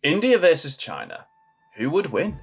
India versus China. Who would win?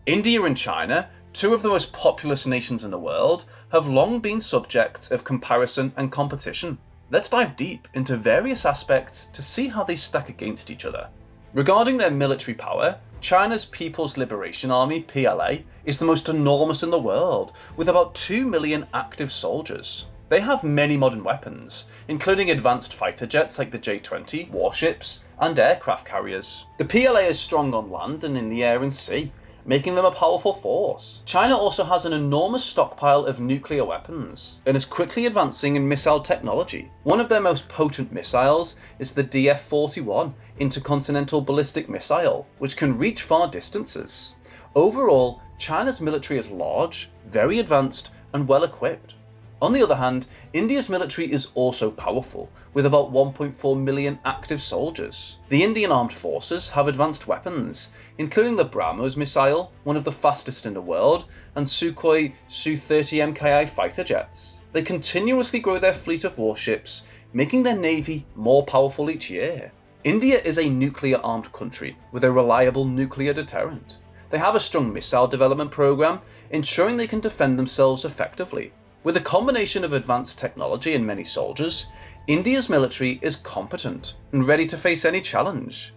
India and China, two of the most populous nations in the world, have long been subjects of comparison and competition. Let's dive deep into various aspects to see how they stack against each other. Regarding their military power, China's People's Liberation Army (PLA) is the most enormous in the world, with about 2 million active soldiers. They have many modern weapons, including advanced fighter jets like the J-20, warships, and aircraft carriers. The PLA is strong on land and in the air and sea, making them a powerful force. China also has an enormous stockpile of nuclear weapons, and is quickly advancing in missile technology. One of their most potent missiles is the DF-41 intercontinental ballistic missile, which can reach far distances. Overall, China's military is large, very advanced, and well equipped. On the other hand, India's military is also powerful, with about 1.4 million active soldiers. The Indian armed forces have advanced weapons, including the BrahMos missile, one of the fastest in the world, and Sukhoi Su-30 MKI fighter jets. They continuously grow their fleet of warships, making their navy more powerful each year. India is a nuclear-armed country with a reliable nuclear deterrent. They have a strong missile development program, ensuring they can defend themselves effectively. With a combination of advanced technology and many soldiers, India's military is competent and ready to face any challenge.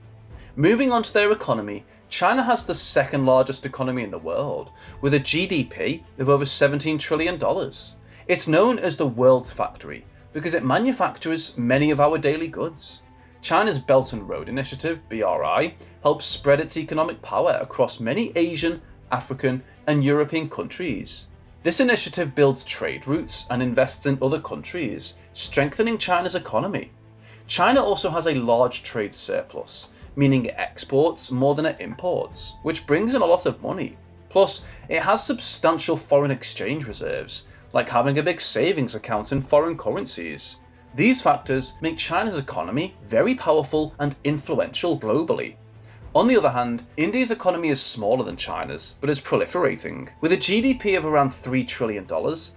Moving on to their economy, China has the second largest economy in the world, with a GDP of over $17 trillion. It's known as the world's factory because it manufactures many of our daily goods. China's Belt and Road Initiative, BRI, helps spread its economic power across many Asian, African, and European countries. This initiative builds trade routes and invests in other countries, strengthening China's economy. China also has a large trade surplus, meaning it exports more than it imports, which brings in a lot of money. Plus, it has substantial foreign exchange reserves, like having a big savings account in foreign currencies. These factors make China's economy very powerful and influential globally. On the other hand, India's economy is smaller than China's, but is proliferating. With a GDP of around $3 trillion,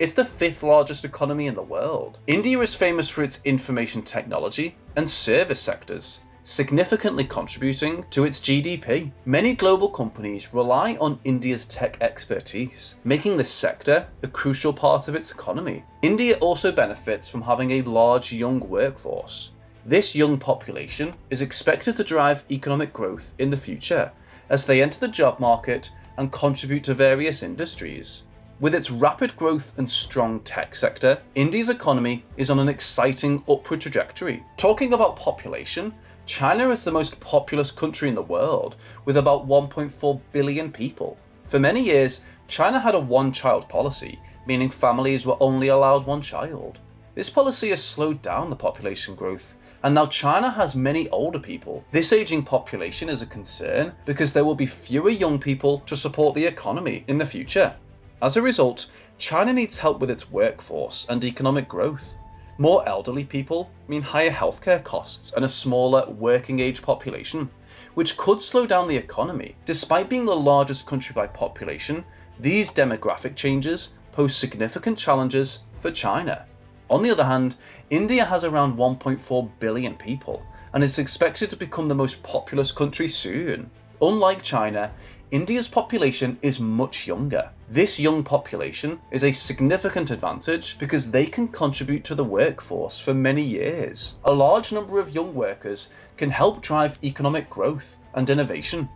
it's the fifth largest economy in the world. India is famous for its information technology and service sectors, significantly contributing to its GDP. Many global companies rely on India's tech expertise, making this sector a crucial part of its economy. India also benefits from having a large young workforce. This young population is expected to drive economic growth in the future as they enter the job market and contribute to various industries. With its rapid growth and strong tech sector, India's economy is on an exciting upward trajectory. Talking about population, China is the most populous country in the world, with about 1.4 billion people. For many years, China had a one-child policy, meaning families were only allowed one child. This policy has slowed down the population growth, and now China has many older people. This aging population is a concern because there will be fewer young people to support the economy in the future. As a result, China needs help with its workforce and economic growth. More elderly people mean higher healthcare costs and a smaller working age population, which could slow down the economy. Despite being the largest country by population, these demographic changes pose significant challenges for China. On the other hand, India has around 1.4 billion people and is expected to become the most populous country soon. Unlike China, India's population is much younger. This young population is a significant advantage because they can contribute to the workforce for many years. A large number of young workers can help drive economic growth and innovation.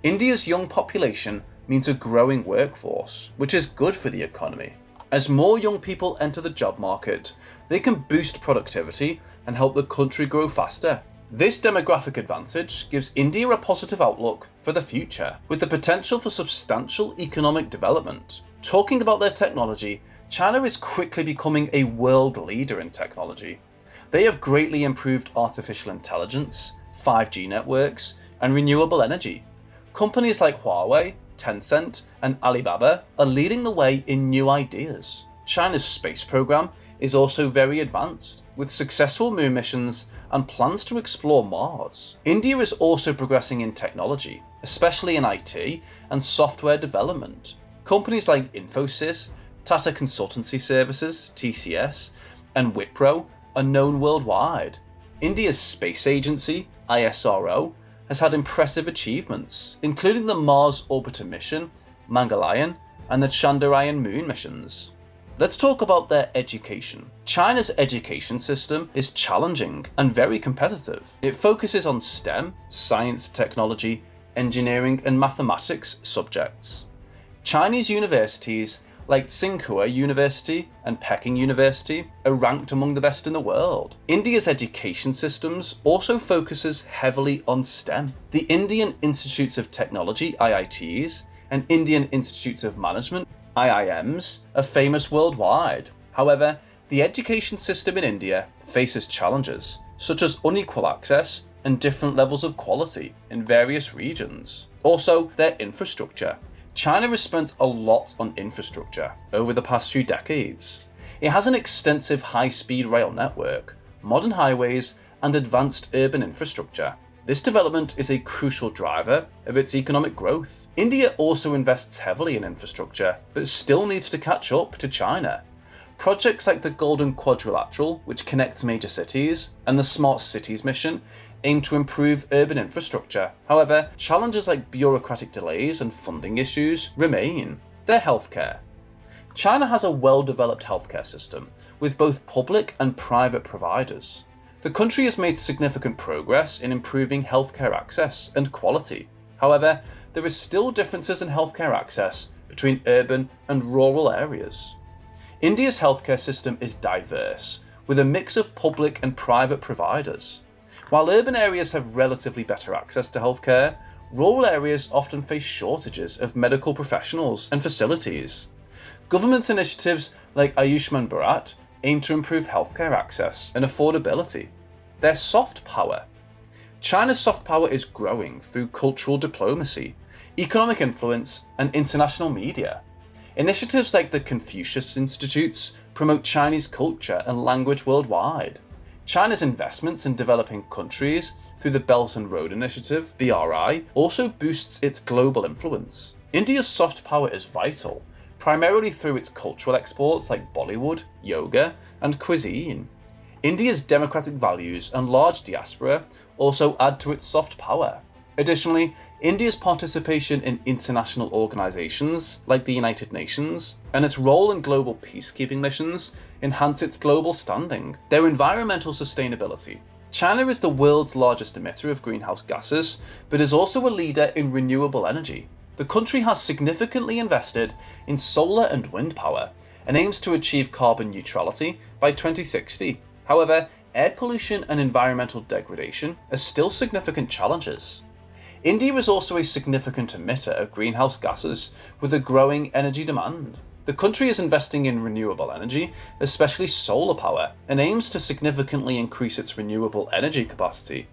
India's young population means a growing workforce, which is good for the economy. As more young people enter the job market, they can boost productivity and help the country grow faster. This demographic advantage gives India a positive outlook for the future, with the potential for substantial economic development. Talking about their technology, China is quickly becoming a world leader in technology. They have greatly improved artificial intelligence, 5G networks, and renewable energy. Companies like Huawei, Tencent, and Alibaba are leading the way in new ideas. China's space program is also very advanced, with successful moon missions and plans to explore Mars. India is also progressing in technology, especially in IT and software development. Companies like Infosys, Tata Consultancy Services, TCS, and Wipro are known worldwide. India's space agency, ISRO, has had impressive achievements, including the Mars Orbiter mission, Mangalyaan, and the Chandrayaan moon missions. Let's talk about their education. China's education system is challenging and very competitive. It focuses on STEM, science, technology, engineering, and mathematics subjects. Chinese universities like Tsinghua University and Peking University are ranked among the best in the world. India's education systems also focuses heavily on STEM. The Indian Institutes of Technology, IITs, and Indian Institutes of Management, IIMs, are famous worldwide. However, the education system in India faces challenges, such as unequal access and different levels of quality in various regions. Also, their infrastructure. China has spent a lot on infrastructure over the past few decades. It has an extensive high-speed rail network, modern highways, and advanced urban infrastructure. This development is a crucial driver of its economic growth. India also invests heavily in infrastructure, but still needs to catch up to China. Projects like the Golden Quadrilateral, which connects major cities, and the Smart Cities mission aim to improve urban infrastructure. However, challenges like bureaucratic delays and funding issues remain. Their healthcare. China has a well-developed healthcare system, with both public and private providers. The country has made significant progress in improving healthcare access and quality. However, there are still differences in healthcare access between urban and rural areas. India's healthcare system is diverse, with a mix of public and private providers. While urban areas have relatively better access to healthcare, rural areas often face shortages of medical professionals and facilities. Government initiatives like Ayushman Bharat aim to improve healthcare access and affordability. Their soft power. China's soft power is growing through cultural diplomacy, economic influence, and international media. Initiatives like the Confucius Institutes promote Chinese culture and language worldwide. China's investments in developing countries through the Belt and Road Initiative, BRI, also boosts its global influence. India's soft power is vital, primarily through its cultural exports like Bollywood, yoga, and cuisine. India's democratic values and large diaspora also add to its soft power. Additionally, India's participation in international organizations like the United Nations and its role in global peacekeeping missions enhance its global standing. Their environmental sustainability. China is the world's largest emitter of greenhouse gases, but is also a leader in renewable energy. The country has significantly invested in solar and wind power and aims to achieve carbon neutrality by 2060. However, air pollution and environmental degradation are still significant challenges. India is also a significant emitter of greenhouse gases with a growing energy demand. The country is investing in renewable energy, especially solar power, and aims to significantly increase its renewable energy capacity.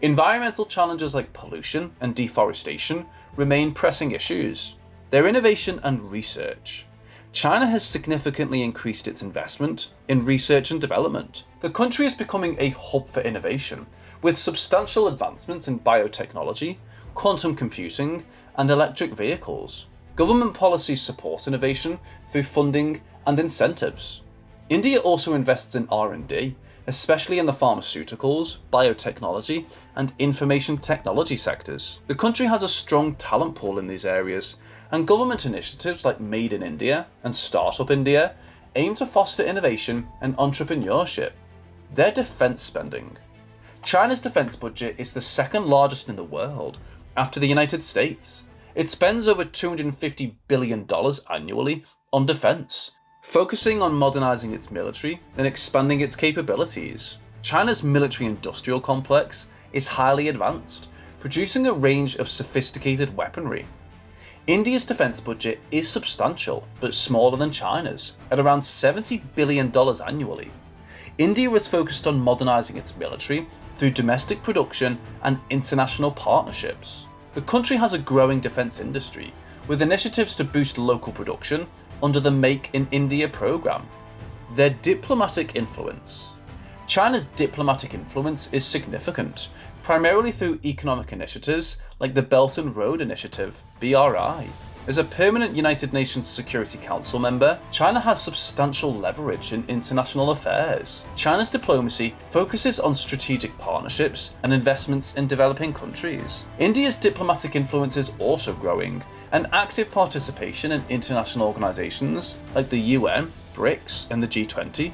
Environmental challenges like pollution and deforestation remain pressing issues. Their innovation and research. China has significantly increased its investment in research and development. The country is becoming a hub for innovation, with substantial advancements in biotechnology, quantum computing, and electric vehicles. Government policies support innovation through funding and incentives. India also invests in R&D, especially in the pharmaceuticals, biotechnology, and information technology sectors. The country has a strong talent pool in these areas, and government initiatives like Made in India and Startup India aim to foster innovation and entrepreneurship. Their defense spending. China's defense budget is the second largest in the world, after the United States. It spends over $250 billion annually on defense, focusing on modernizing its military and expanding its capabilities. China's military-industrial complex is highly advanced, producing a range of sophisticated weaponry. India's defense budget is substantial, but smaller than China's, at around $70 billion annually. India is focused on modernizing its military through domestic production and international partnerships. The country has a growing defense industry, with initiatives to boost local production under the Make in India program. Their diplomatic influence. China's diplomatic influence is significant, primarily through economic initiatives like the Belt and Road Initiative, BRI. As a permanent United Nations Security Council member, China has substantial leverage in international affairs. China's diplomacy focuses on strategic partnerships and investments in developing countries. India's diplomatic influence is also growing, and active participation in international organisations like the UN, BRICS, and the G20.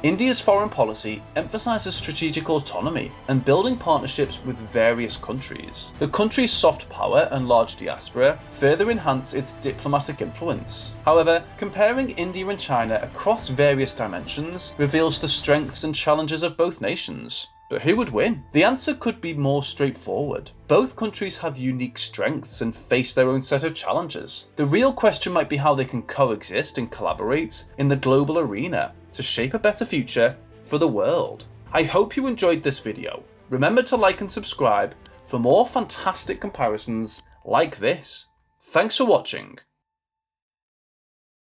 India's foreign policy emphasises strategic autonomy and building partnerships with various countries. The country's soft power and large diaspora further enhance its diplomatic influence. However, comparing India and China across various dimensions reveals the strengths and challenges of both nations. But who would win? The answer could be more straightforward. Both countries have unique strengths and face their own set of challenges. The real question might be how they can coexist and collaborate in the global arena to shape a better future for the world. I hope you enjoyed this video. Remember to like and subscribe for more fantastic comparisons like this. Thanks for watching.